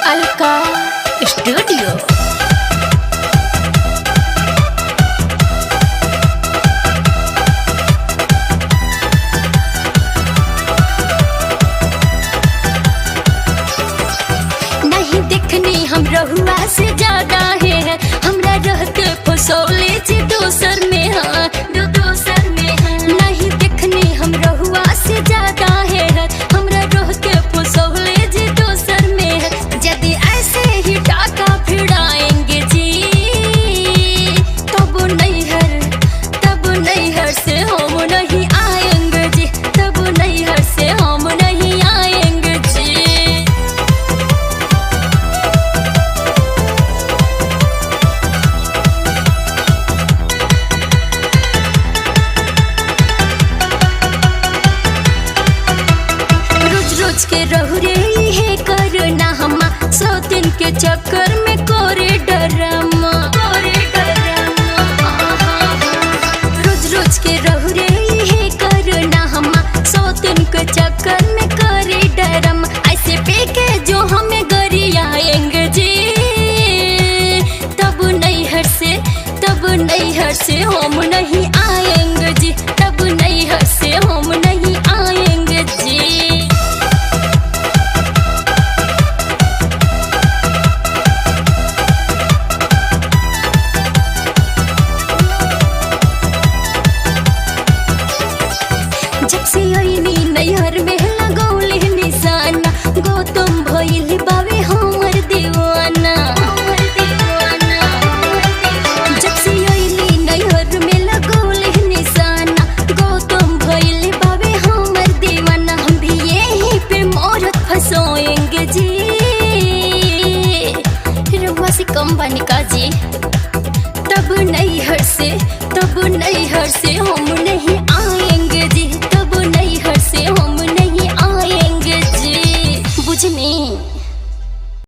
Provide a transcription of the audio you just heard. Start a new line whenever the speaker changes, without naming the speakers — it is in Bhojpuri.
अलका स्टूडियो। नहीं देखनी हम रहुआ से ज्यादा है, हमरा रहते फसौले जी दोसर में है, दोसर में है। नहीं देखनी हम रहुआ से ज्यादा है, हमरा रहते फसौले जी दोसर में है। यदि ऐसे ही टाका भिड़ाएंगे जी, तब नैहर से हम नहीं आएंगे जी, तब नैहर से हम नहीं आएंगे जी। रोज के रहु रे है करना हमा, 100 दिन के चक्कर में कोरे डरमा, रोज के रहु रे है करना हमा, 100 दिन के चक्कर में करे डरम। ऐसे पे के जो हमें गरियाएंगे जी, तब नैहर से हम नहीं आएंगे जी, तब नैहर से हम नहीं आएंगे जी। जब से आईनी नैहर में लगौले निशाना, गौतम भइल बावे हमर दीवाना। जब से आईनी नैहर में लगौले निशाना, गौतम भइल बावे हमर दीवाना। हम भी यहीं पे मोरत फंसोएंगे जी, रउआ से कम बानी का जी। तब नैहर से हम नहीं